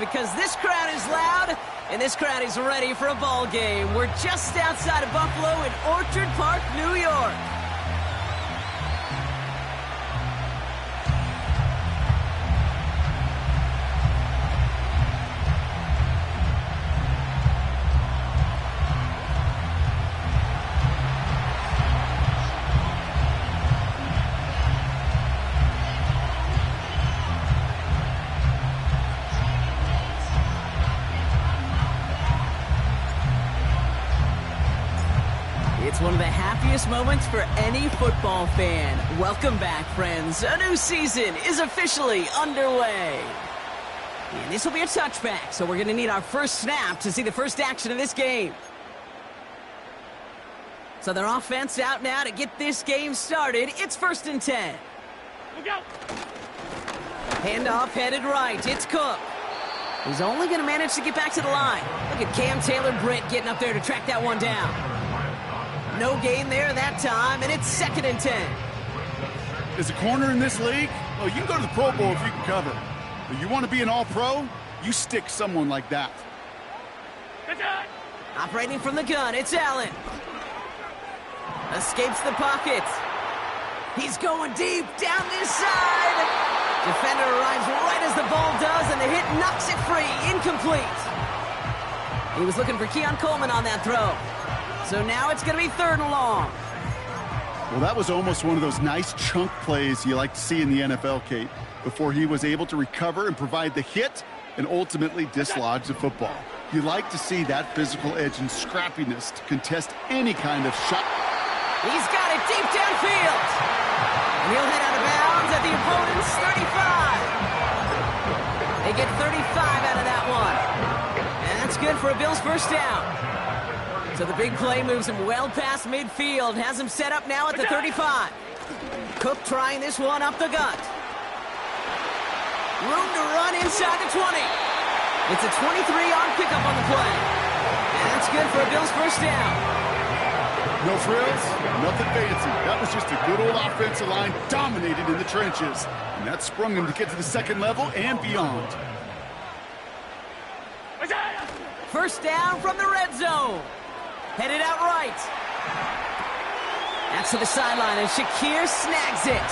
because this crowd is loud and this crowd is ready for a ball game. We're just outside of Buffalo in Orchard Park, New York. It's one of the happiest moments for any football fan. Welcome back, friends. A new season is officially underway. And this will be a touchback, so we're going to need our first snap to see the first action of this game. So their offense out now to get this game started. It's 1st and 10. Look out! Handoff headed right. It's Cook. He's only going to manage to get back to the line. Look at Cam Taylor-Britt getting up there to track that one down. No gain there that time, and it's 2nd and 10. As a corner in this league, well, you can go to the Pro Bowl if you can cover. But you want to be an all-pro, you stick someone like that. Operating from the gun, it's Allen. Escapes the pocket. He's going deep down this side. Defender arrives right as the ball does, and the hit knocks it free. Incomplete. He was looking for Keon Coleman on that throw. So now it's going to be 3rd and long. Well, that was almost one of those nice chunk plays you like to see in the NFL, Kate, before he was able to recover and provide the hit and ultimately dislodge the football. You like to see that physical edge and scrappiness to contest any kind of shot. He's got it deep downfield. And he'll head out of bounds at the opponent's 35. They get 35 out of that one. And that's good for a Bills first down. So the big play moves him well past midfield, has him set up now at the 35. Cook trying this one up the gut. Room to run inside the 20. It's a 23-yard pickup on the play. And that's good for a Bills first down. No frills, nothing fancy. That was just a good old offensive line dominated in the trenches. And that sprung him to get to the 2nd level and beyond. First down from the red zone. Headed out right. That's to the sideline, and Shakir snags it.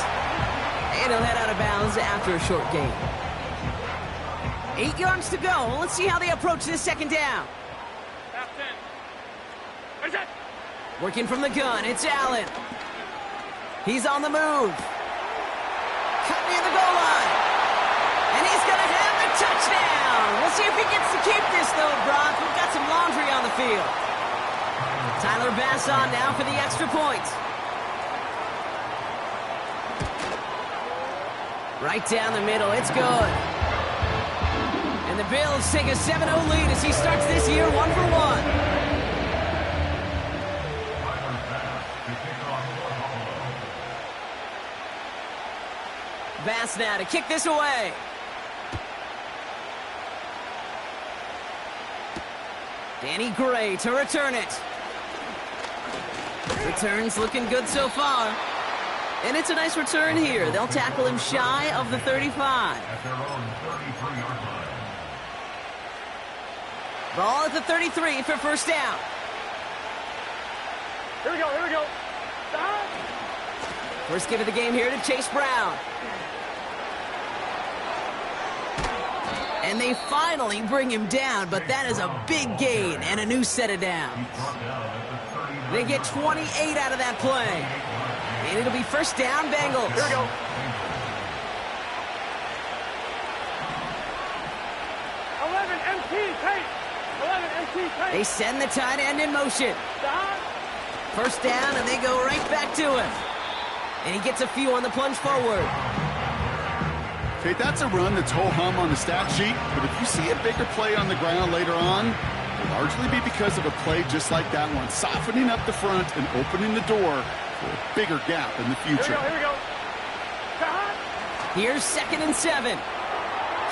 And he'll head out of bounds after a short gain. 8 yards to go. Let's see how they approach this 2nd down. Working from the gun, it's Allen. He's on the move. Cut near the goal line. And he's going to have a touchdown. We'll see if he gets to keep this, though, Brock. We've got some laundry on the field. Tyler Bass on now for the extra point. Right down the middle, it's good. And the Bills take a 7-0 lead as he starts this year 1 for 1. Bass now to kick this away. Danny Gray to return it. Return's looking good so far. And it's a nice return here. They'll tackle him shy of the 35. Ball at the 33 for first down. Here we go, here we go. Stop. First give of the game here to Chase Brown. And they finally bring him down, but that is a big gain and a new set of downs. They get 28 out of that play. And it'll be first down, Bengals. Here we go. 11 MT tape. 11 MT tape. They send the tight end in motion. Stop. First down, and they go right back to him. And he gets a few on the plunge forward. Okay, that's a run that's ho-hum on the stat sheet, but if you see a bigger play on the ground later on, it'll largely be because of a play just like that one, softening up the front and opening the door for a bigger gap in the future. Here we go, here we go. Stop. Here's 2nd and 7.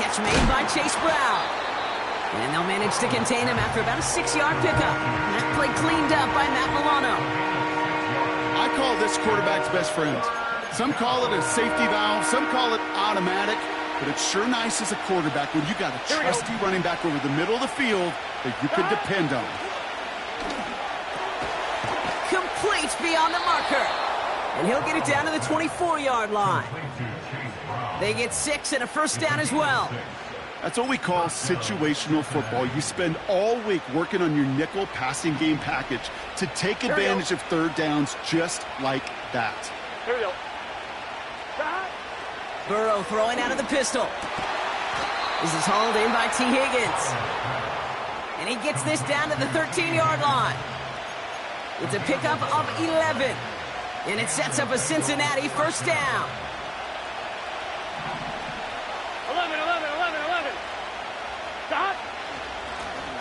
Catch made by Chase Brown. And they'll manage to contain him after about a 6-yard pickup. And that play cleaned up by Matt Milano. I call this quarterback's best friend. Some call it a safety valve, some call it automatic. but it's sure nice as a quarterback when you got a trusty running back over the middle of the field that you can depend on. Complete beyond the marker. And he'll get it down to the 24-yard line. They get 6 and a first down as well. That's what we call situational football. You spend all week working on your nickel passing game package to take advantage of third downs just like that. Here we go. Burrow throwing out of the pistol. This is hauled in by T. Higgins. And he gets this down to the 13-yard line. It's a pickup of 11. And it sets up a Cincinnati first down. 11. Stop.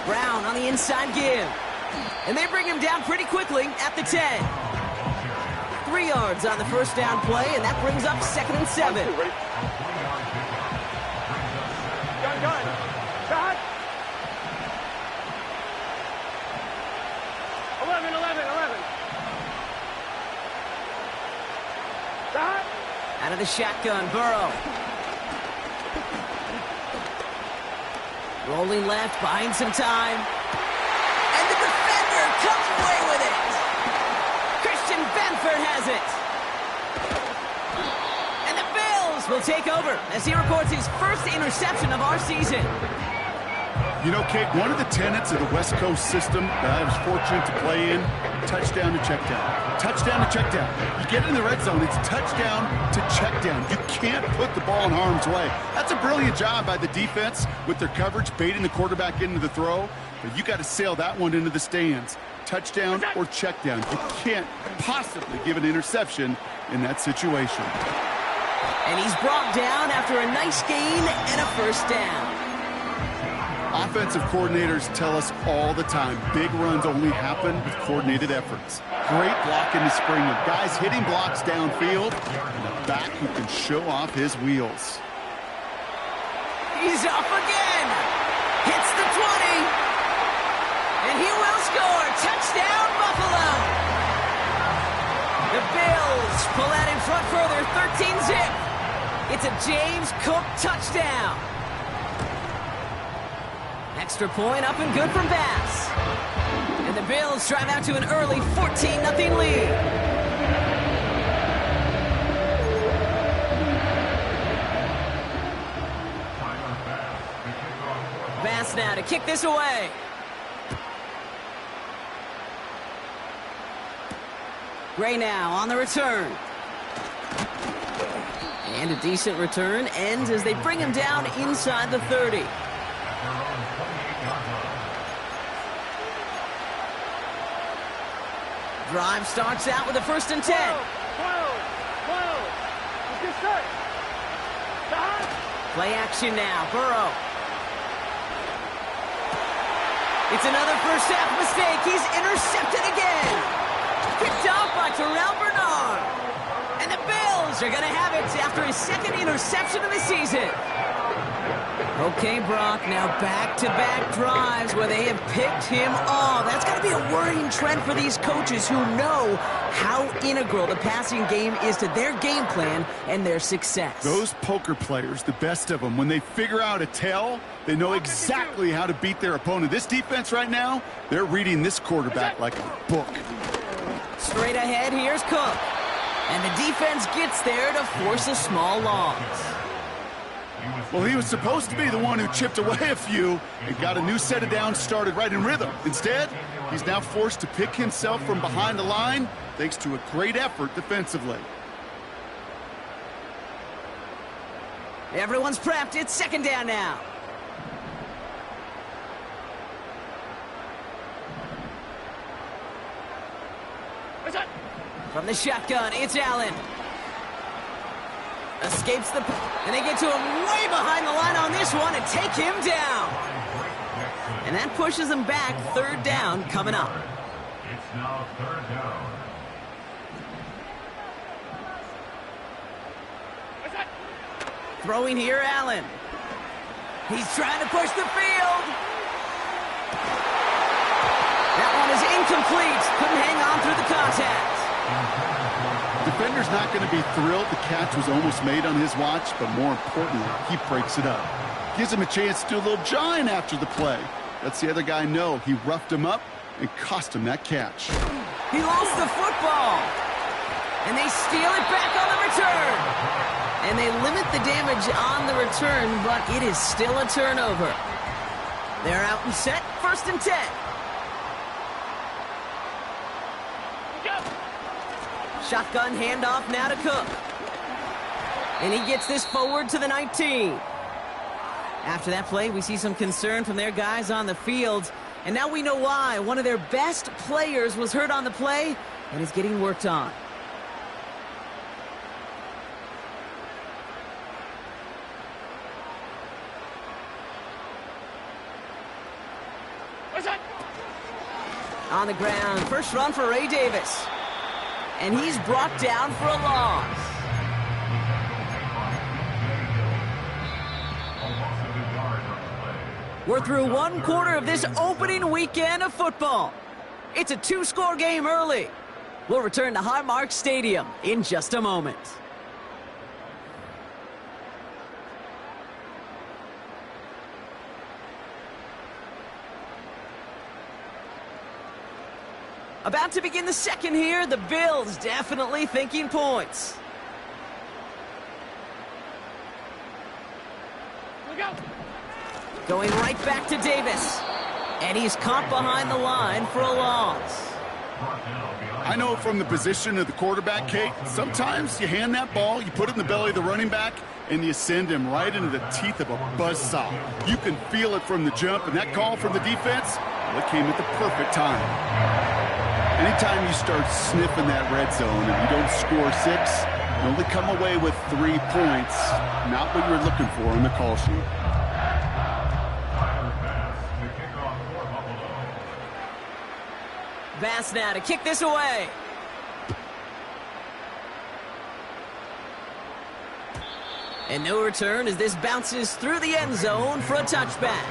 Brown on the inside give. And they bring him down pretty quickly at the 10. 3 yards on the first down play, and that brings up 2nd and 7. Ready? Gun. Stop. 11. Stop. Out of the shotgun, Burrow. Rolling left, buying some time. And the defender comes away with it. Christian Benford has it. And the Bills will take over as he records his first interception of our season. You know, Kate, one of the tenets of the West Coast system that I was fortunate to play in, touchdown to check down. Touchdown to check down. You get in the red zone, it's touchdown to check down. You can't put the ball in harm's way. That's a brilliant job by the defense with their coverage, baiting the quarterback into the throw. But you got to sail that one into the stands. Touchdown or check down. You can't possibly give an interception in that situation. And he's brought down after a nice gain and a first down. Offensive coordinators tell us all the time, big runs only happen with coordinated efforts. Great block in the spring with guys hitting blocks downfield and a back who can show off his wheels. He's off again. Hits the 20. And he will score. Touchdown, Buffalo. The Bills pull out in front further, 13-zip. It's a James Cook touchdown. Extra point up and good from Bass. And the Bills drive out to an early 14-0 lead. Bass now to kick this away. Gray now on the return. And a decent return ends as they bring him down inside the 30. Drive starts out with a 1st and 10. 12. Get set. Stop. Play action now. Burrow. It's another first half mistake. He's intercepted again. Picked off by Terrell Bernard. And the Bills are going to have it after his 2nd interception of the season. Okay, Brock, now back-to-back drives where they have picked him off. That's got to be a worrying trend for these coaches who know how integral the passing game is to their game plan and their success. Those poker players, the best of them, when they figure out a tell, they know exactly how to beat their opponent. This defense right now, they're reading this quarterback like a book. Straight ahead, here's Cook. And the defense gets there to force a small loss. Well, he was supposed to be the one who chipped away a few and got a new set of downs started right in rhythm. Instead, he's now forced to pick himself from behind the line thanks to a great effort defensively. Everyone's prepped. It's 2nd down now. From the shotgun, it's Allen. Escapes the... And they get to him way behind the line on this one and take him down. And that pushes him back. 3rd down coming up. It's now 3rd down. Throwing here, Allen. He's trying to push the field. That one is incomplete. Couldn't hang on through the contact. Defender's not going to be thrilled the catch was almost made on his watch, but more importantly, he breaks it up. Gives him a chance to do a little jawing after the play. Lets the other guy know he roughed him up and cost him that catch. He lost the football. And they steal it back on the return. And they limit the damage on the return, but it is still a turnover. They're out and set, 1st and 10. Shotgun handoff now to Cook. And he gets this forward to the 19. After that play, we see some concern from their guys on the field. And now we know why. One of their best players was hurt on the play and is getting worked on. On the ground, first run for Ray Davis. And he's brought down for a loss. We're through 1 quarter of this opening weekend of football. It's a 2-score game early. We'll return to Highmark Stadium in just a moment. About to begin the second here, the Bills definitely thinking points. Going right back to Davis. And he's caught behind the line for a loss. I know from the position of the quarterback, Kate, sometimes you hand that ball, you put it in the belly of the running back, and you send him right into the teeth of a buzzsaw. You can feel it from the jump, and that call from the defense, well, it came at the perfect time. Anytime you start sniffing that red zone and you don't score 6, you only come away with 3 points. Not what you were looking for on the call sheet. Bass now to kick this away. And no return as this bounces through the end zone for a touchback.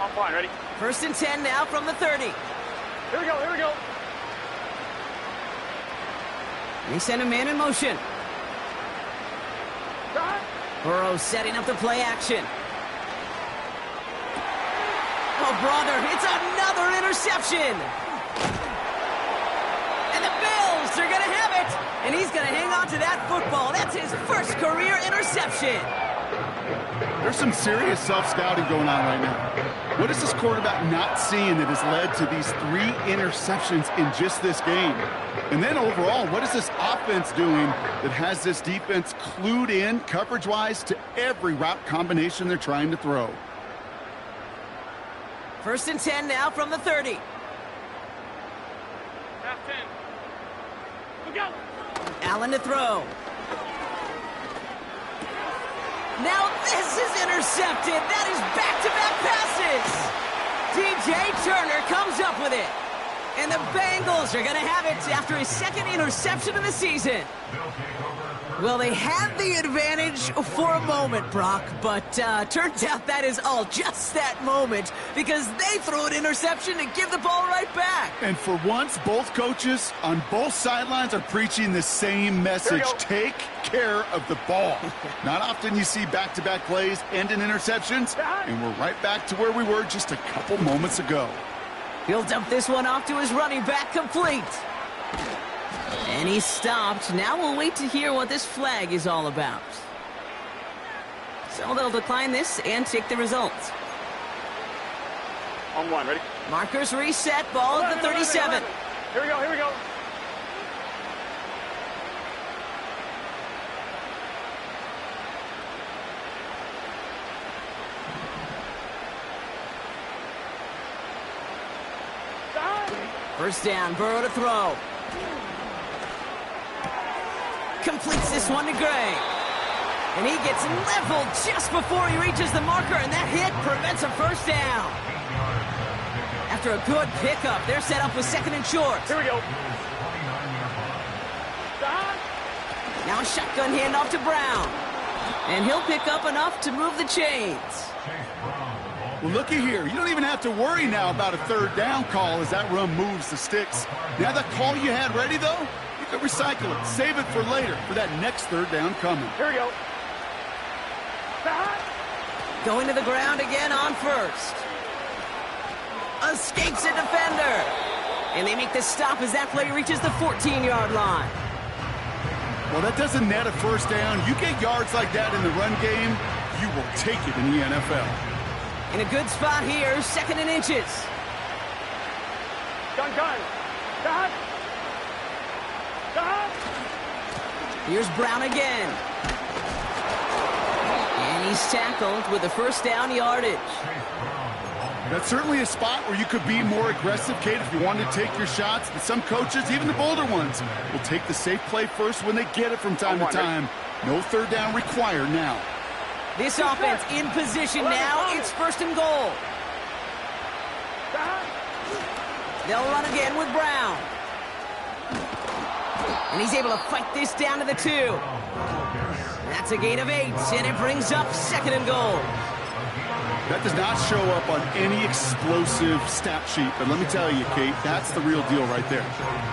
I'm fine, ready? 1st and 10 now from the 30. Here we go, here we go. They send a man in motion. Burrow setting up the play action. Oh, brother, it's another interception. And the Bills are going to have it. And he's going to hang on to that football. That's his first career interception. There's some serious self-scouting going on right now. What is this quarterback not seeing that has led to these 3 interceptions in just this game? And then overall, what is this offense doing that has this defense clued in coverage-wise to every route combination they're trying to throw? 1st and 10 now from the 30. Half 10. Look out. Allen to throw. Now this is intercepted. That is back-to-back passes. DJ Turner comes up with it. And the Bengals are going to have it after his 2nd interception of the season. Well, they had the advantage for a moment, Brock, but turns out that is all just that moment because they throw an interception and give the ball right back. And for once, both coaches on both sidelines are preaching the same message. Take care of the ball. Not often you see back-to-back plays end in interceptions, and we're right back to where we were just a couple moments ago. He'll dump this one off to his running back, complete. And he's stopped. Now we'll wait to hear what this flag is all about. So they'll decline this and take the results. On 1, ready? Markers reset, ball at the 37. Here we go, here we go. First down, Burrow to throw. Completes this one to Gray. And he gets leveled just before he reaches the marker, and that hit prevents a first down. After a good pickup, they're set up with 2nd and short. Here we go. Now a shotgun handoff to Brown. And he'll pick up enough to move the chains. Well, looky here. You don't even have to worry now about a third down call as that run moves the sticks. Now that call you had ready, though, you can recycle it. Save it for later for that next third down coming. Here we go. Going to the ground again on first. Escapes a defender. And they make the stop as that play reaches the 14-yard line. Well, that doesn't net a first down. You get yards like that in the run game, you will take it in the NFL. In a good spot here, 2nd and inches. Gun. Stop. Here's Brown again. And he's tackled with the first down yardage. That's certainly a spot where you could be more aggressive, Kate, if you wanted to take your shots. But some coaches, even the bolder ones, will take the safe play first when they get it from time to time. No third down required now. This offense in position now. It's 1st and goal. They'll run again with Brown. And he's able to fight this down to the 2. That's a gain of 8, and it brings up 2nd and goal. That does not show up on any explosive stat sheet, but let me tell you, Kate, that's the real deal right there.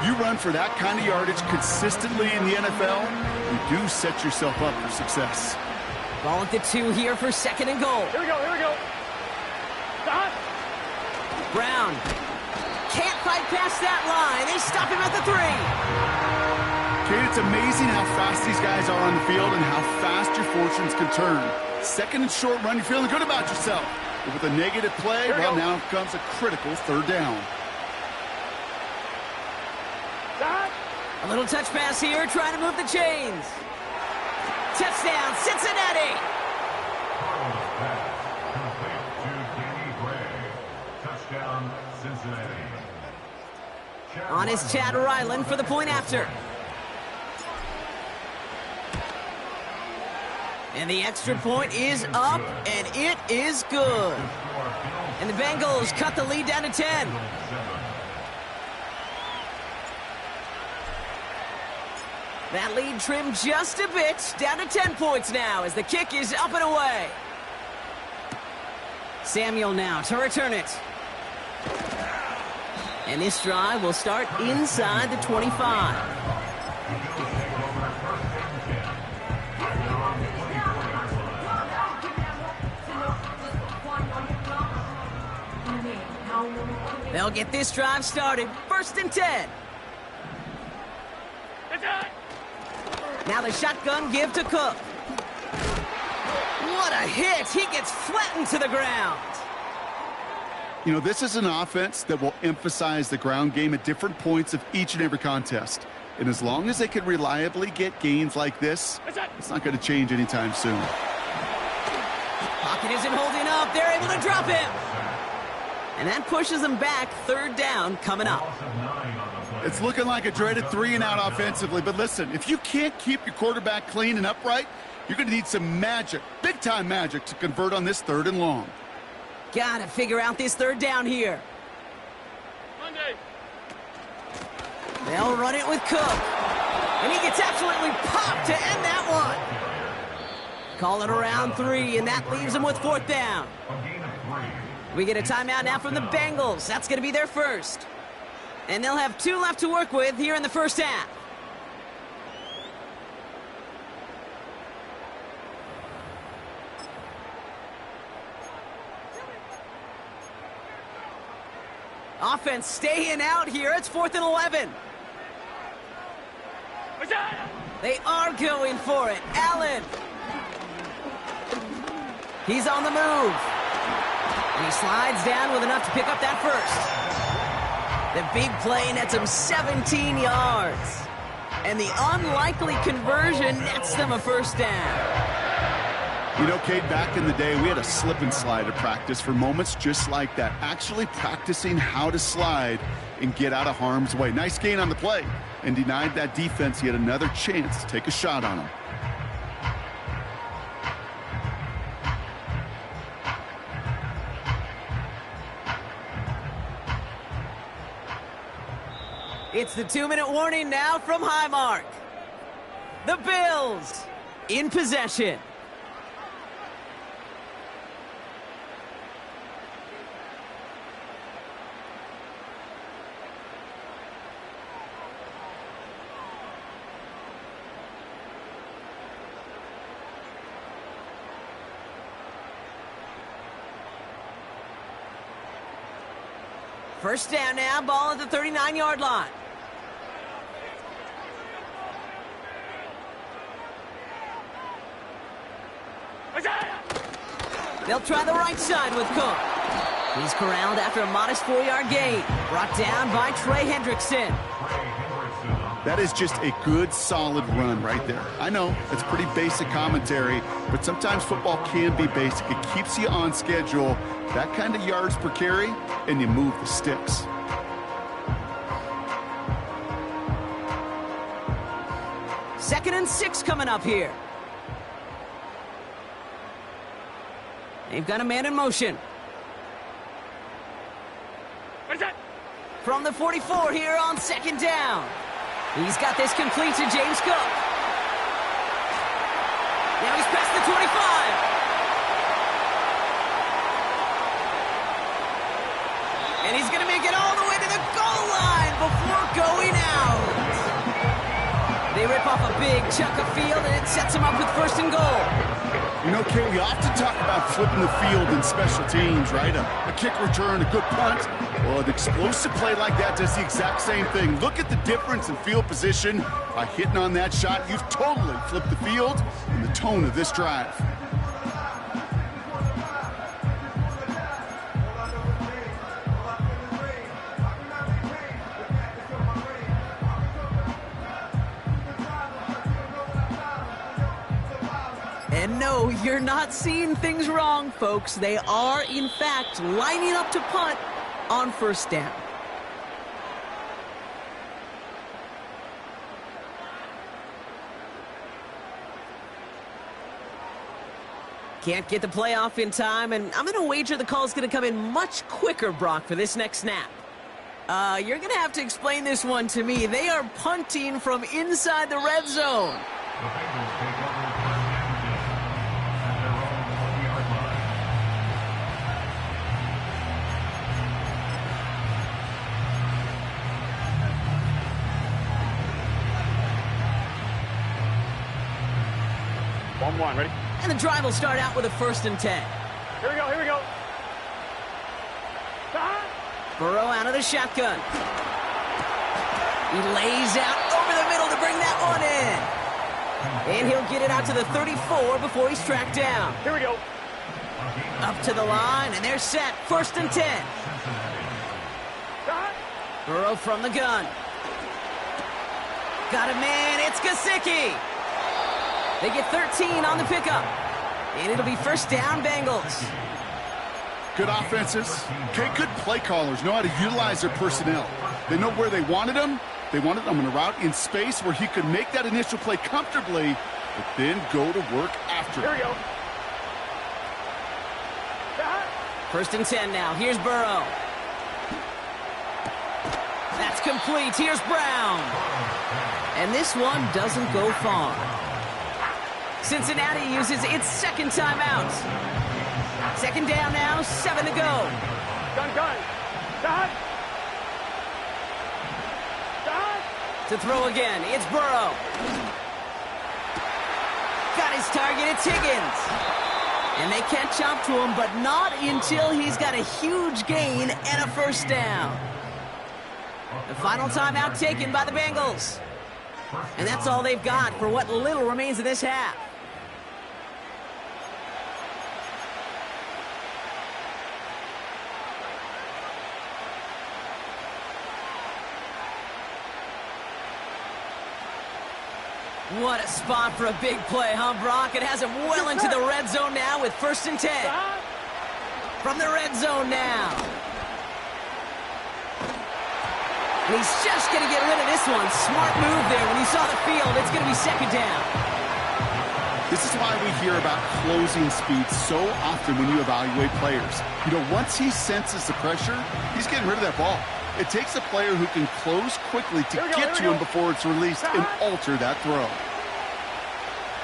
You run for that kind of yardage consistently in the NFL, you do set yourself up for success. Ball at the 2 here for 2nd and goal. Here we go. Stop. Brown can't fight past that line. They stop him at the 3. Kate, it's amazing how fast these guys are on the field and how fast your fortunes can turn. 2nd and short run, you're feeling good about yourself. But with a negative play, well, now comes a critical 3rd down. Stop. A little touch pass here, trying to move the chains. Touchdown, Cincinnati! Touchdown, Cincinnati. On is Chad Ryland for the point after. And the extra point is up, and it is good. And the Bengals cut the lead down to 10. That lead trimmed just a bit, down to 10 points now as the kick is up and away. Samuel now to return it. And this drive will start inside the 25. They'll get this drive started. 1st and 10. Now the shotgun give to Cook. What a hit. He gets flattened to the ground. You know, this is an offense that will emphasize the ground game at different points of each and every contest. And as long as they can reliably get gains like this, it's not going to change anytime soon. Pocket isn't holding up. They're able to drop him. And that pushes them back. 3rd down coming up. It's looking like a dreaded 3-and-out offensively. But listen, if you can't keep your quarterback clean and upright, you're going to need some magic, big-time magic, to convert on this 3rd and long. Got to figure out this 3rd down here. Monday. They'll run it with Cook. And he gets absolutely popped to end that one. Call it around 3, and that leaves them with 4th down. We get a timeout now from the Bengals. That's going to be their first. And they'll have 2 left to work with here in the 1st half. Offense staying out here. It's 4th and 11. They are going for it. Allen. He's on the move. And he slides down with enough to pick up that first. The big play nets him 17 yards. And the unlikely conversion nets them a 1st down. You know, Kate, back in the day, we had a slip and slide at practice for moments just like that. Actually practicing how to slide and get out of harm's way. Nice gain on the play. And denied that defense yet another chance to take a shot on him. It's the 2-minute warning now from Highmark. The Bills in possession. First down now, ball at the 39-yard line. They'll try the right side with Cook. He's corralled after a modest 4-yard gain. Brought down by Trey Hendrickson. That is just a good, solid run right there. I know, it's pretty basic commentary, but sometimes football can be basic. It keeps you on schedule, that kind of yards per carry, and you move the sticks. Second and 6 coming up here. They've got a man in motion. From the 44 here on second down. He's got this complete to James Cook. Now he's past the 25. And he's going to make it all the way to the goal line before going out. They rip off a big chunk of field, and it sets him up with first and goal. You know, Kay, we often talk about flipping the field in special teams, right? A kick return, a good punt. Well, an explosive play like that does the exact same thing. Look at the difference in field position. By hitting on that shot, you've totally flipped the field and the tone of this drive. And no, you're not seeing things wrong, folks. They are, in fact, lining up to punt on first down. Can't get the play off in time, and I'm going to wager the call is going to come in much quicker, Brock, for this next snap. You're going to have to explain this one to me. They are punting from inside the red zone. The Bengals take over first down at their own 1-yard line. One, ready? And the drive will start out with a 1st and 10. Here we go. Burrow out of the shotgun. He lays out over the middle to bring that one in. And he'll get it out to the 34 before he's tracked down. Here we go. Up to the line, and they're set. 1st and 10. Burrow from the gun. Got a man. It's Gesicki. They get 13 on the pickup. And it'll be first down, Bengals. Good offenses. Okay, good play callers know how to utilize their personnel. They know where they wanted him. They wanted him in a route in space where he could make that initial play comfortably, but then go to work after. Here we go. 1st and 10 now. Here's Burrow. That's complete. Here's Brown. And this one doesn't go far. Cincinnati uses its second timeout. Second down now, 7 to go. Gun. To throw again, it's Burrow. Got his target, it's Higgins. And they catch up to him, but not until he's got a huge gain and a first down. The final timeout taken by the Bengals. And that's all they've got for what little remains of this half. What a spot for a big play, huh, Brock? It has him well into the red zone now with 1st and 10. From the red zone now. And he's just going to get rid of this one. Smart move there. When he saw the field, it's going to be second down. This is why we hear about closing speed so often when you evaluate players. You know, once he senses the pressure, he's getting rid of that ball. It takes a player who can close quickly to get to him before it's released and alter that throw.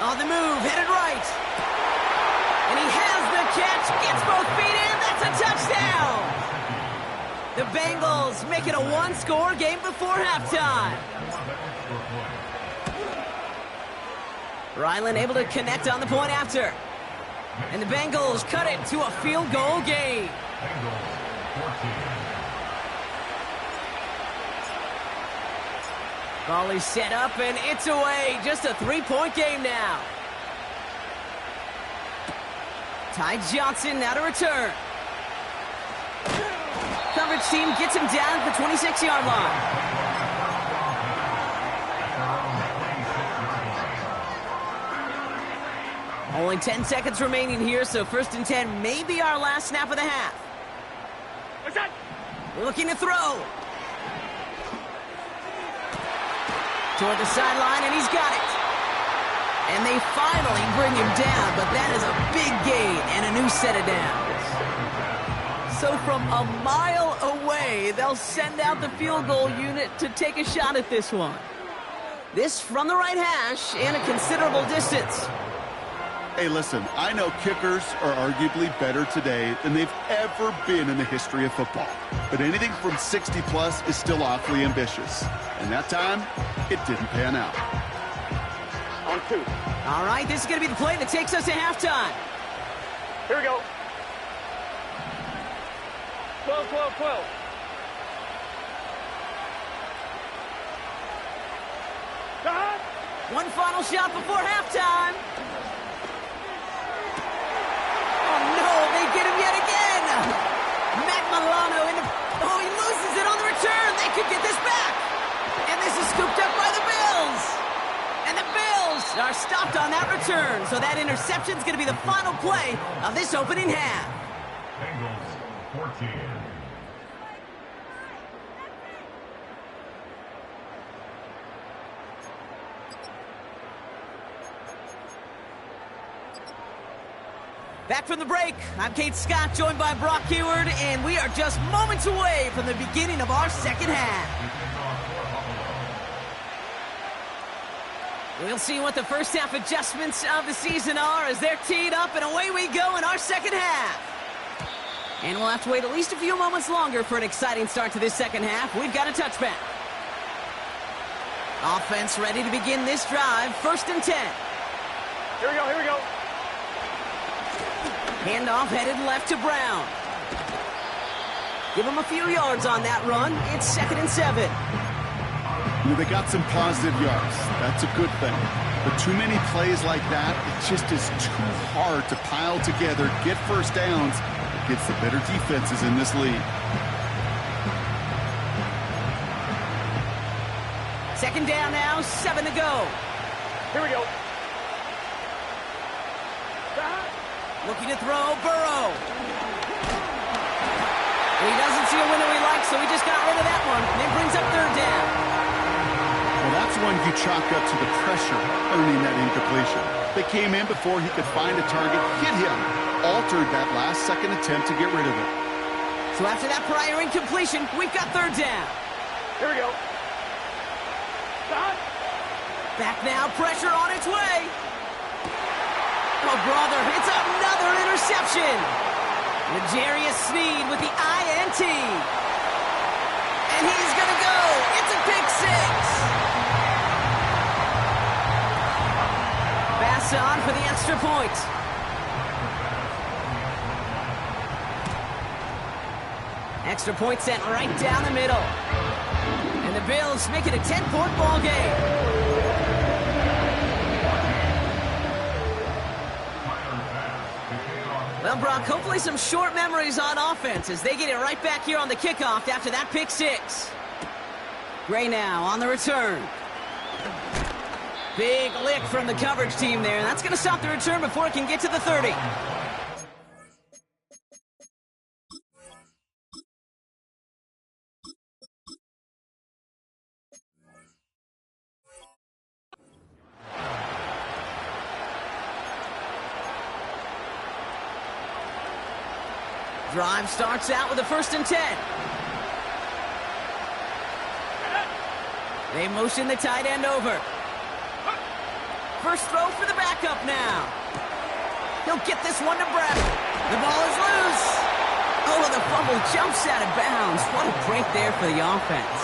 On the move, headed right. And he has the catch, gets both feet in, that's a touchdown! The Bengals make it a one-score game before halftime. Ryland able to connect on the point after. And the Bengals cut it to a field goal game. Ball is set up, and it's away. Just a three-point game now. Ty Johnson now to return. Coverage team gets him down at the 26-yard line. Only 10 seconds remaining here, so 1st and 10 may be our last snap of the half. What's that? Looking to throw. Toward the sideline, and he's got it. And they finally bring him down, but that is a big gain and a new set of downs. So from a mile away, they'll send out the field goal unit to take a shot at this one. This from the right hash and a considerable distance. Hey, listen, I know kickers are arguably better today than they've ever been in the history of football. But anything from 60-plus is still awfully ambitious. And that time, it didn't pan out. On 2. All right, this is going to be the play that takes us to halftime. Here we go. 12, 12, 12. Stop! One final shot before halftime. Oh, no, they get him yet again. Matt Milano, he loses it on the return. They could get this back. And this is scooped up by the Bills. And the Bills are stopped on that return. So that interception is going to be the final play of this opening half. Bengals 14. Back from the break, I'm Kate Scott, joined by Brock Huard, and we are just moments away from the beginning of our second half. We'll see what the first half adjustments of the season are as they're teed up, and away we go in our second half. And we'll have to wait at least a few moments longer for an exciting start to this second half. We've got a touchback. Offense ready to begin this drive, 1st and 10. Here we go, here we go. Handoff headed left to Brown. Give him a few yards on that run. It's 2nd and 7. They got some positive yards. That's a good thing. But too many plays like that, it just is too hard to pile together, get first downs against the better defenses in this league. 2nd down now, 7 to go. Here we go. Looking to throw, Burrow. He doesn't see a window he likes, so he just got rid of that one. And it brings up 3rd down. Well, that's one you chalk up to the pressure earning that incompletion. They came in before he could find a target, hit him, altered that last-second attempt to get rid of it. So after that prior incompletion, we've got 3rd down. Here we go. Stop. Back now, pressure on its way. Oh, brother, it's another interception. L'Jarius Sneed with the INT. And he's going to go. It's a pick 6. Pass on for the extra point. Extra point sent right down the middle. And the Bills make it a 10-point ball game. Well, Brock, hopefully some short memories on offense as they get it right back here on the kickoff after that pick 6. Gray now on the return. Big lick from the coverage team there. That's going to stop the return before it can get to the 30. Drive starts out with a 1st and 10. They motion the tight end over. First throw for the backup now. He'll get this one to Brown. The ball is loose. Oh, the fumble jumps out of bounds. What a break there for the offense.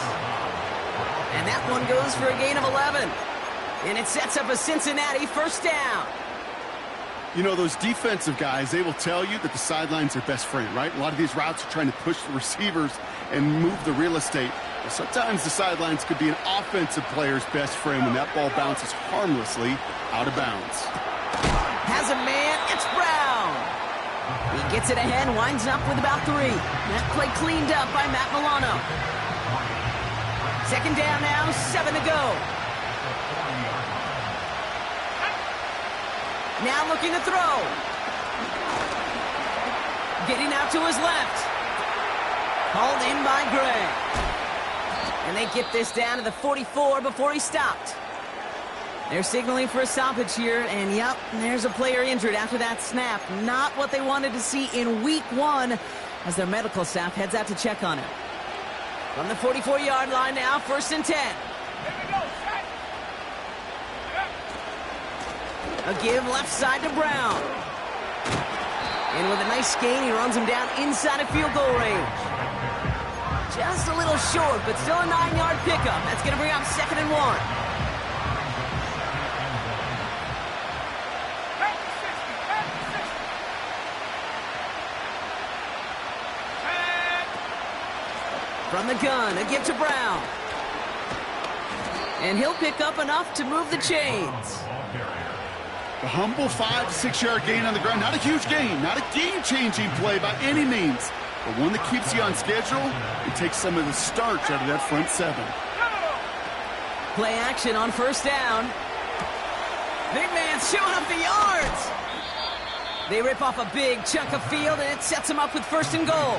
And that one goes for a gain of 11. And it sets up a Cincinnati 1st down. You know, those defensive guys, they will tell you that the sideline's their best friend, right? A lot of these routes are trying to push the receivers and move the real estate. Well, sometimes the sidelines could be an offensive player's best friend when that ball bounces harmlessly out of bounds. Has a man, it's Brown. He gets it ahead, winds up with about 3. That play cleaned up by Matt Milano. Second down now, 7 to go. Now looking to throw. Getting out to his left. Hauled in by Gray. And they get this down to the 44 before he stopped. They're signaling for a stoppage here, and yep, there's a player injured after that snap. Not what they wanted to see in week 1 as their medical staff heads out to check on him. From the 44-yard line now, 1st and 10. A give left side to Brown. And with a nice gain, he runs him down inside of field goal range. Just a little short, but still a 9-yard pickup. That's going to bring up 2nd and 1. From the gun, a give to Brown. And he'll pick up enough to move the chains. A humble 5 to 6 yard gain on the ground. Not a huge gain, not a game-changing play by any means, but one that keeps you on schedule and takes some of the starch out of that front 7. Play action on 1st down. Big man's showing up the yards. They rip off a big chunk of field, and it sets them up with 1st and goal.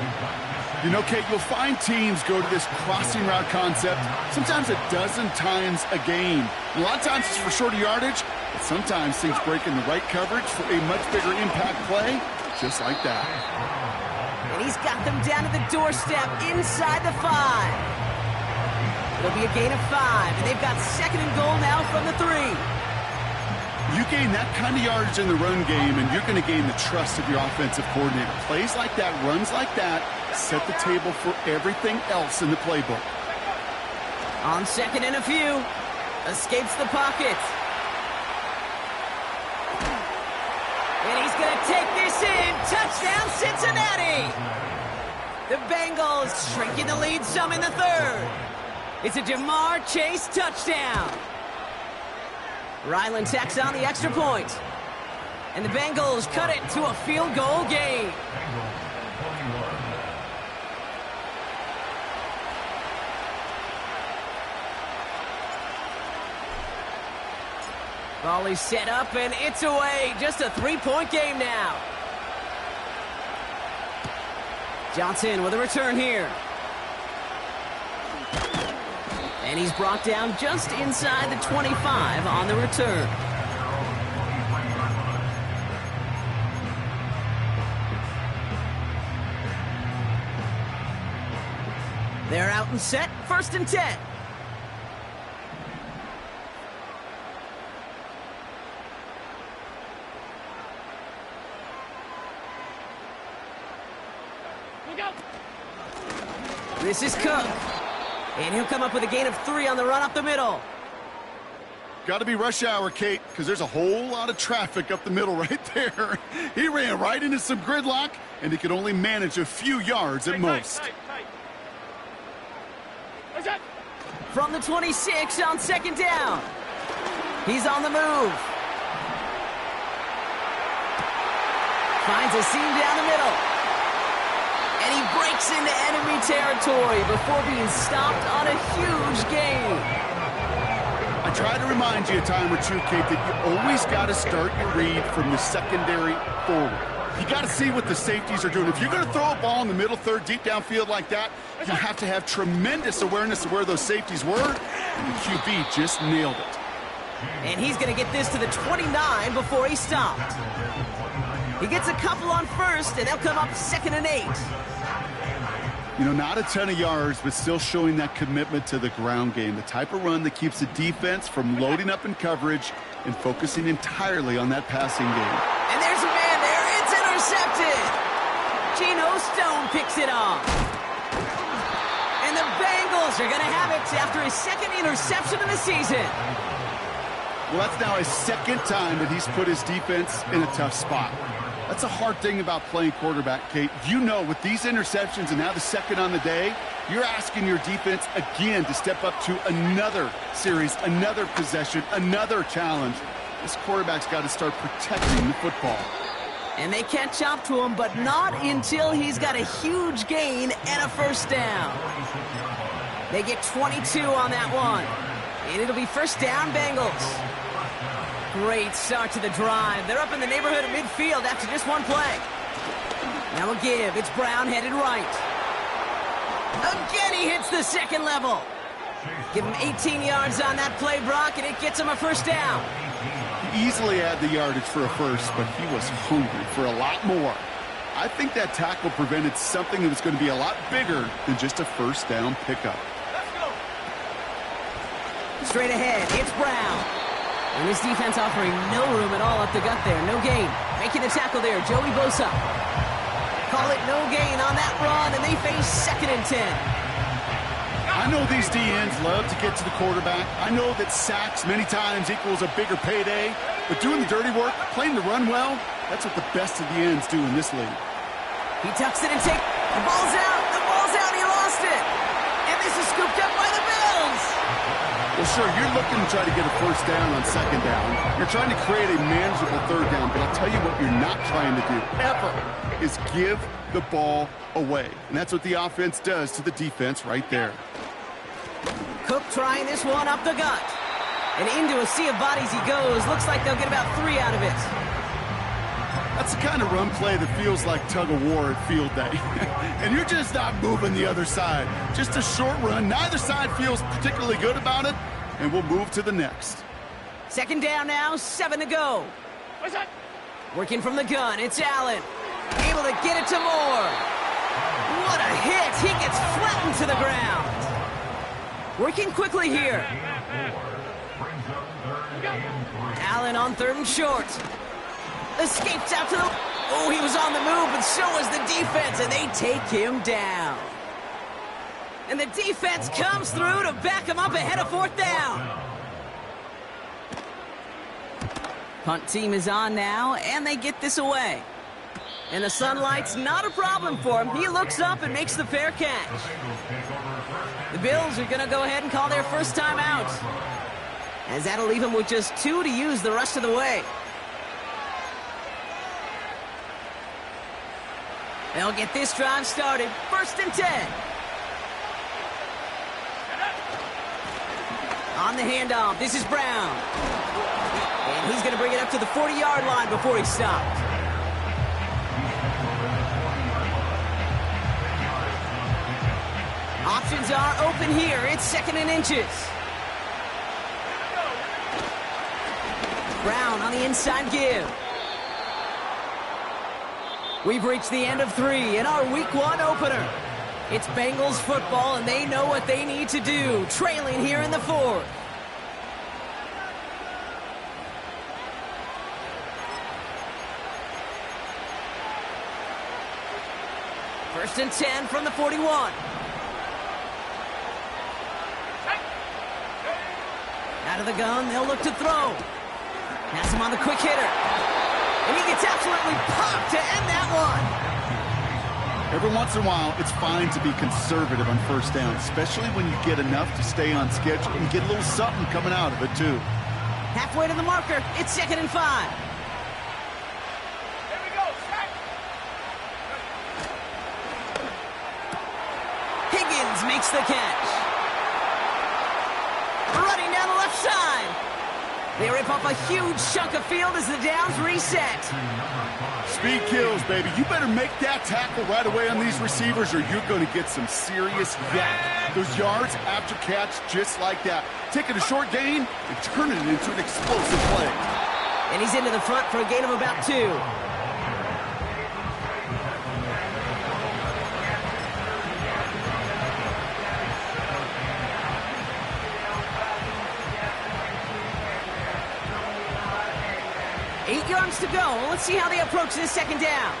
You know, Kate, you'll find teams go to this crossing route concept sometimes a dozen times a game. And a lot of times it's for shorter yardage, but sometimes things break in the right coverage for a much bigger impact play, just like that. And he's got them down to the doorstep inside the 5. It'll be a gain of 5, and they've got 2nd and goal now from the 3. You gain that kind of yardage in the run game, and you're going to gain the trust of your offensive coordinator. Plays like that, runs like that, set the table for everything else in the playbook. On 2nd and a few, escapes the pocket. And he's going to take this in. Touchdown, Cincinnati! The Bengals shrinking the lead some in the 3rd. It's a Jamar Chase touchdown. Ryland tacks on the extra point. And the Bengals cut it to a field goal game. Volley set up, and it's away. Just a 3-point game now. Johnson with a return here. And he's brought down just inside the 25 on the return. They're out and set, 1st and 10. This is Cook. And he'll come up with a gain of 3 on the run up the middle. Got to be rush hour, Kate, because there's a whole lot of traffic up the middle right there. He ran right into some gridlock, and he could only manage a few yards at most. From the 26 on 2nd down. He's on the move. Finds a seam down the middle. And he breaks into enemy territory before being stopped on a huge gain. I try to remind you a time or two, Kate, that you always got to start your read from the secondary forward. You got to see what the safeties are doing. If you're going to throw a ball in the middle third, deep downfield like that, you have to have tremendous awareness of where those safeties were, and the QB just nailed it. And he's going to get this to the 29 before he stopped. He gets a couple on 1st, and they'll come up 2nd and 8. You know, not a ton of yards, but still showing that commitment to the ground game, the type of run that keeps the defense from loading up in coverage and focusing entirely on that passing game. And there's a man there. It's intercepted. Geno Stone picks it off. And the Bengals are going to have it after his 2nd interception of the season. Well, that's now his 2nd time that he's put his defense in a tough spot. That's a hard thing about playing quarterback, Kate. You know, with these interceptions and now the second on the day, you're asking your defense again to step up to another series, another possession, another challenge. This quarterback's got to start protecting the football. And they catch up to him, but not until he's got a huge gain and a first down. They get 22 on that one. And it'll be first down, Bengals. Great start to the drive. They're up in the neighborhood of midfield after just one play. Now a give. It's Brown headed right. Again, he hits the second level. Give him 18 yards on that play, Brock, and it gets him a first down. He easily had the yardage for a first, but he was hungry for a lot more. I think that tackle prevented something that was going to be a lot bigger than just a first down pickup. Straight ahead, it's Brown. And this defense offering no room at all up the gut there. No gain. Making the tackle there, Joey Bosa. Call it no gain on that run, and they face 2nd and 10. I know these DNs love to get to the quarterback. I know that sacks many times equals a bigger payday. But doing the dirty work, playing the run well, that's what the best of the ends do in this league. He tucks it and takes. The ball's out. The ball's out. He lost it. And this is scooped up by the Bills. Well, sure, you're looking to try to get a first down on second down. You're trying to create a manageable third down, but I'll tell you what you're not trying to do, ever, is give the ball away. And that's what the offense does to the defense right there. Cook trying this one up the gut. And into a sea of bodies he goes. Looks like they'll get about 3 out of it. That's the kind of run play that feels like tug-of-war at field day. And you're just not moving the other side. Just a short run. Neither side feels particularly good about it. And we'll move to the next. Second down now, 7 to go. What's that? Working from the gun, it's Allen. Able to get it to Moore. What a hit. He gets flattened to the ground. Working quickly here. Allen on 3rd and short. Escapes out to the... Oh, he was on the move, but so was the defense, and they take him down. And the defense comes through to back him up ahead of 4th down. Punt team is on now, and they get this away. And the sunlight's not a problem for him. He looks up and makes the fair catch. The Bills are going to go ahead and call their first time out, as that'll leave him with just 2 to use the rest of the way. They'll get this drive started. 1st and 10. On the handoff, this is Brown. And he's going to bring it up to the 40-yard line before he's stopped. Options are open here. It's 2nd and inches. Brown on the inside give. We've reached the end of 3 in our Week 1 opener. It's Bengals football, and they know what they need to do, trailing here in the 4th. First and 10 from the 41. Out of the gun, they'll look to throw. Pass him on the quick hitter. And he gets absolutely popped to end that one. Every once in a while, it's fine to be conservative on first down, especially when you get enough to stay on schedule and get a little something coming out of it, too. Halfway to the marker, it's 2nd and 5. Here we go. Sack. Higgins makes the catch. Running down the left side. They rip off a huge chunk of field as the downs reset. Speed kills, baby. You better make that tackle right away on these receivers or you're going to get some serious yak. Those yards after catch just like that. Taking a short gain and turning it into an explosive play. And he's into the front for a gain of about 2. To go. Let's see how they approach this second down.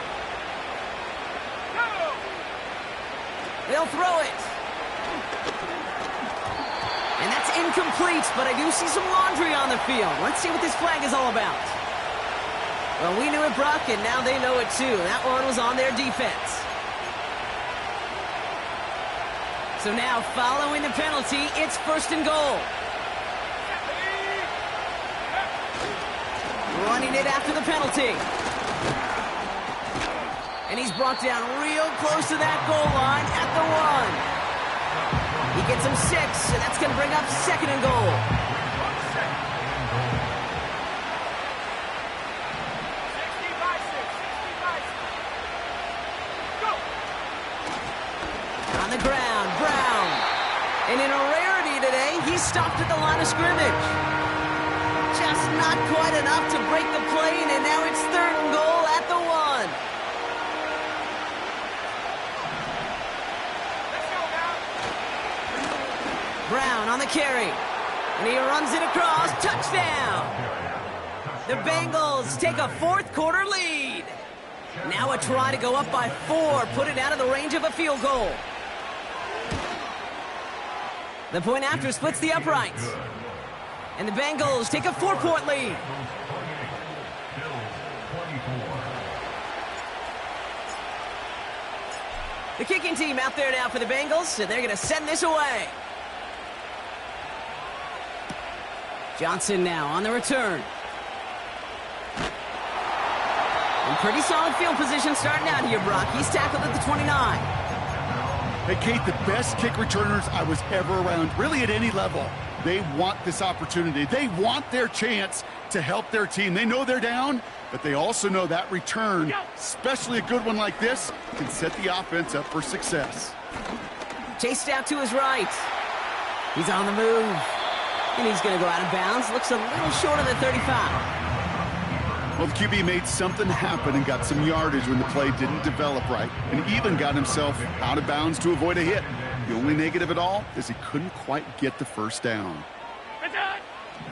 They'll throw it. And that's incomplete, but I do see some laundry on the field. Let's see what this flag is all about. Well, we knew it, Brock, and now they know it too. That one was on their defense. So now, following the penalty, it's first and goal. Running it after the penalty. And he's brought down real close to that goal line at the 1. He gets him 6, and that's going to bring up second and goal. On the ground, Brown. And in a rarity today, he's stopped at the line of scrimmage. Just not quite enough to break the plane, and now it's third and goal at the 1. Brown on the carry. And he runs it across. Touchdown! The Bengals take a fourth quarter lead. Now a try to go up by 4, put it out of the range of a field goal. The point after splits the uprights. And the Bengals take a 4-point lead. The kicking team out there now for the Bengals, and they're going to send this away. Johnson now on the return. In pretty solid field position starting out here, Brock. He's tackled at the 29. Hey, Kate, the best kick returners I was ever around, really at any level. They want this opportunity. They want their chance to help their team. They know they're down, but they also know that return, especially a good one like this, can set the offense up for success. Chased out to his right. He's on the move. And he's going to go out of bounds. Looks a little short of the 35. Well, the QB made something happen and got some yardage when the play didn't develop right, and even got himself out of bounds to avoid a hit. The only negative at all is he couldn't quite get the first down.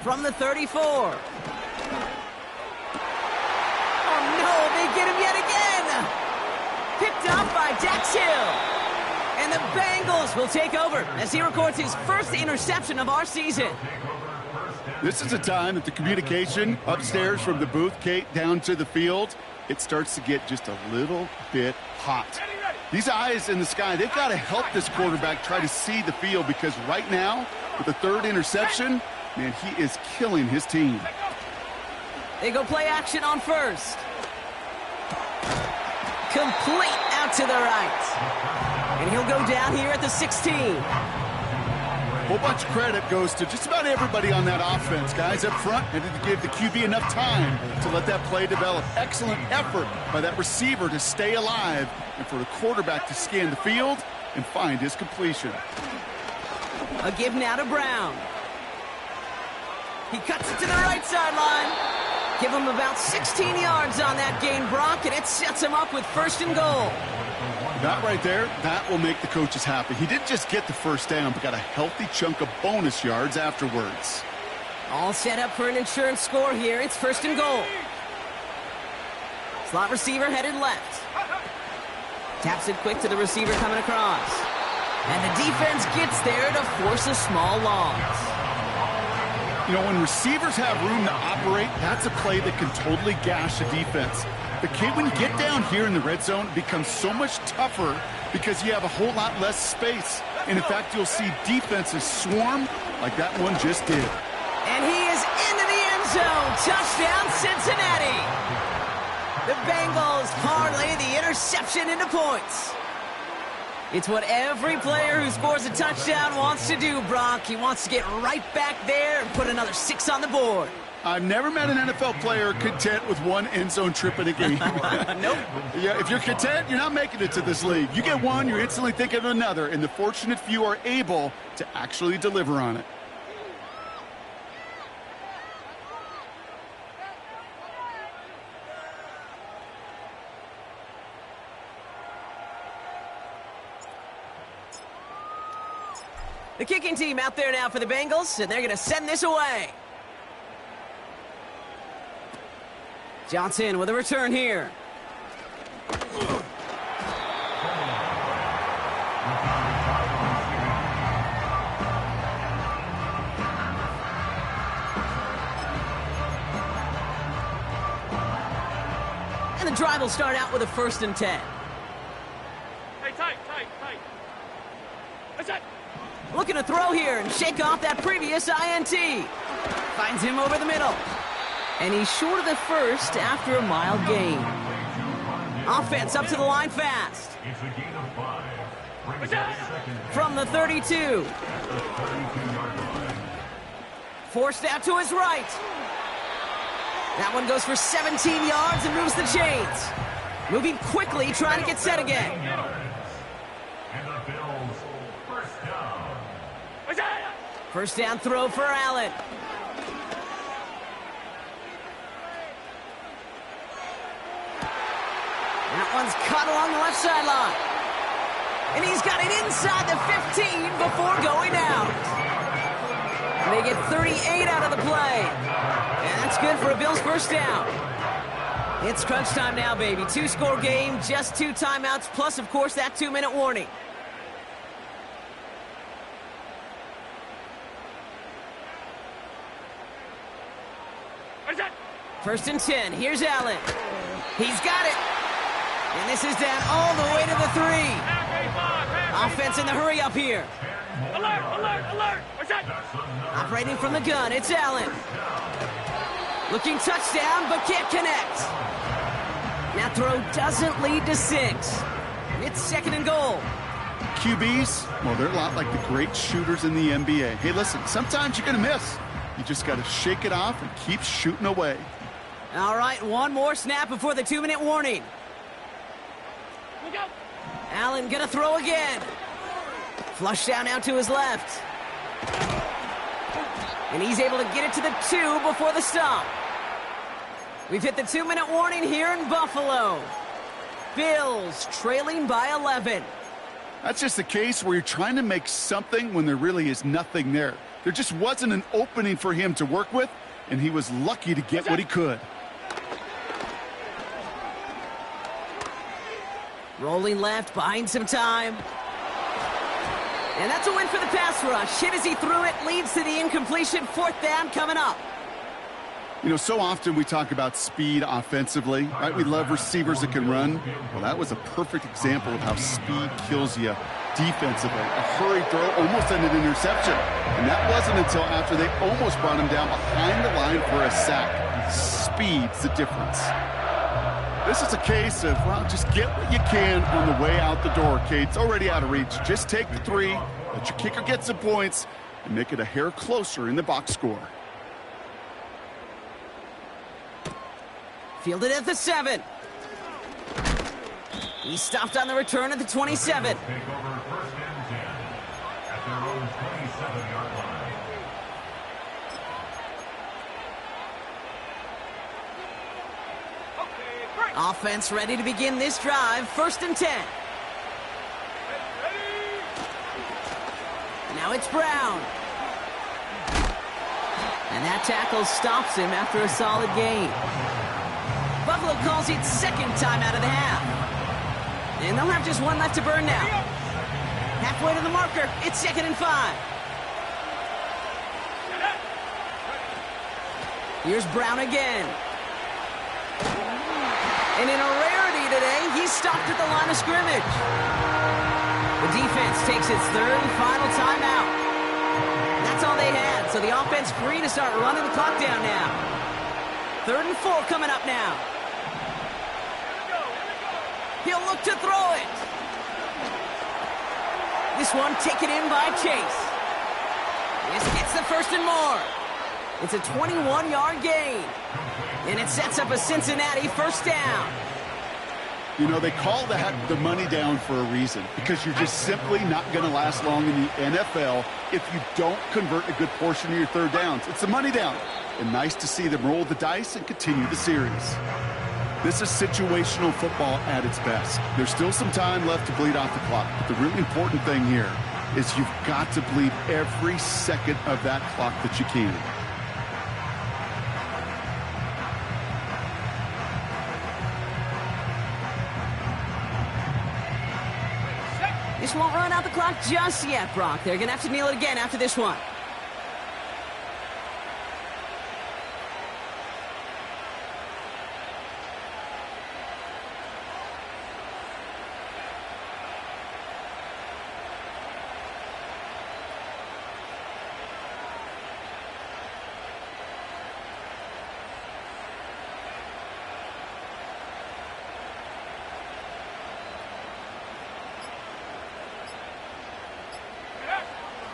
From the 34. Oh, no, they get him yet again. Picked up by Dax Hill. And the Bengals will take over as he records his first interception of our season. This is a time that the communication upstairs from the booth, Kate, down to the field, it starts to get just a little bit hot. These eyes in the sky, they've got to help this quarterback try to see the field, because right now, with the third interception, man, he is killing his team. They go play action on first. Complete out to the right. And he'll go down here at the 16. A whole bunch of credit goes to just about everybody on that offense. Guys up front needed to give the QB enough time to let that play develop. Excellent effort by that receiver to stay alive, and for the quarterback to scan the field and find his completion. A give now to Brown. He cuts it to the right sideline. Give him about 16 yards on that gain, Brock, and it sets him up with first and goal. That right there, that will make the coaches happy. He didn't just get the first down, but got a healthy chunk of bonus yards afterwards. All set up for an insurance score here. It's first and goal. Slot receiver headed left. Taps it quick to the receiver coming across. And the defense gets there to force a small loss. You know, when receivers have room to operate, that's a play that can totally gash a defense. But, Kate, when you get down here in the red zone, it becomes so much tougher because you have a whole lot less space. And, in fact, you'll see defenses swarm like that one just did. And he is into the end zone. Touchdown, Cincinnati. The Bengals parlay the interception into points. It's what every player who scores a touchdown wants to do, Brock. He wants to get right back there and put another 6 on the board. I've never met an NFL player content with one end zone trip in a game. Nope. Yeah, if you're content, you're not making it to this league. You get one, you're instantly thinking of another, and the fortunate few are able to actually deliver on it. The kicking team out there now for the Bengals, and they're going to send this away. Johnson with a return here. drive will start out with a 1st and 10. Hey, tight. That's it. Looking to throw here and shake off that previous INT. Finds him over the middle. And he's short of the first after a mile gain. Offense up to the line fast. It's a gain of 5. Brings That's up it. second From the 32. at the 32-yard line. Forced out to his right. That one goes for 17 yards and moves the chains. Moving quickly, trying to get set again. And the Bills first down. That's it. First down throw for Allen. That one's caught along the left sideline. And he's got it inside the 15 before going out. They get 38 out of the play. And that's good for a Bills first down. It's crunch time now, baby. 2-score game, just 2 timeouts, plus, of course, that 2-minute warning. That's it. 1st and 10. Here's Allen. He's got it. And this is down all the way to the 3. Offense in the hurry up here. Alert. That's it. Operating from the gun, it's Allen. Looking touchdown, but can't connect. That throw doesn't lead to 6. It's 2nd and goal. QBs, well, they're a lot like the great shooters in the NBA. Hey, listen, sometimes you're going to miss. You just got to shake it off and keep shooting away. All right, one more snap before the 2-minute warning. Look out. Allen gonna throw again. Flush down out to his left. And he's able to get it to the 2 before the stop. We've hit the 2-minute warning here in Buffalo. Bills trailing by 11. That's just a case where you're trying to make something when there really is nothing there. There just wasn't an opening for him to work with, and he was lucky to get what he could. Rolling left, buying some time. And that's a win for the pass rush. Hit as he threw it, leads to the incompletion. 4th down coming up. You know, so often we talk about speed offensively, right? We love receivers that can run. Well, that was a perfect example of how speed kills you defensively. A hurried throw almost ended an interception. And that wasn't until after they almost brought him down behind the line for a sack. Speed's the difference. This is a case of, well, just get what you can on the way out the door, Kate. It's already out of reach. Just take the 3, let your kicker get some points, and make it a hair closer in the box score. Fielded at the 7. He stopped on the return at the 27. Take over 1st and 10 at their own 27-yard line. Offense ready to begin this drive. 1st and 10. Now it's Brown. And that tackle stops him after a solid gain. Buffalo calls it 2nd time out of the half. And they'll have just 1 left to burn now. Halfway to the marker. It's 2nd and 5. Here's Brown again. And in a rarity today, he's stopped at the line of scrimmage. The defense takes its 3rd and final timeout. That's all they had, so the offense free to start running the clock down now. 3rd and 4 coming up now. He'll look to throw it. This one taken in by Chase. This gets the 1st and more. It's a 21-yard gain. And it sets up a Cincinnati 1st down. You know, they call that the money down for a reason, because you're just simply not going to last long in the NFL if you don't convert a good portion of your 3rd downs. It's the money down. And nice to see them roll the dice and continue the series. This is situational football at its best. There's still some time left to bleed off the clock, but the really important thing here is you've got to bleed every second of that clock that you can. This won't run out the clock just yet, Brock. They're going to have to kneel it again after this one.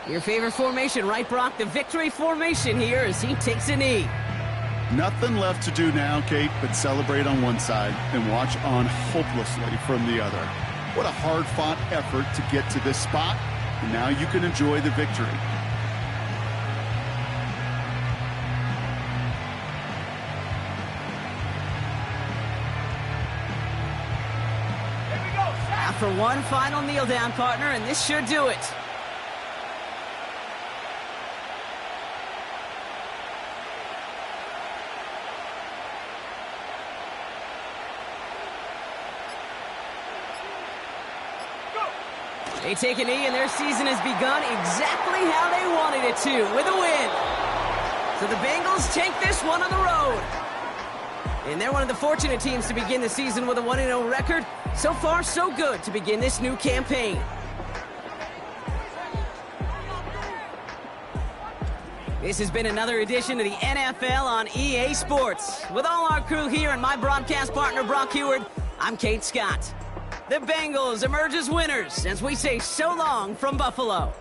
Your favorite formation, right, Brock? The victory formation here as he takes a knee. Nothing left to do now, Kate, but celebrate on one side and watch on hopelessly from the other. What a hard-fought effort to get to this spot, and now you can enjoy the victory. After one final kneel down, partner, and this should do it. They take a knee, and their season has begun exactly how they wanted it to, with a win. So the Bengals take this one on the road. And they're one of the fortunate teams to begin the season with a 1-0 record. So far, so good to begin this new campaign. This has been another edition of the NFL on EA Sports. With all our crew here and my broadcast partner, Brock Heward, I'm Kate Scott. The Bengals emerge as winners as we say so long from Buffalo.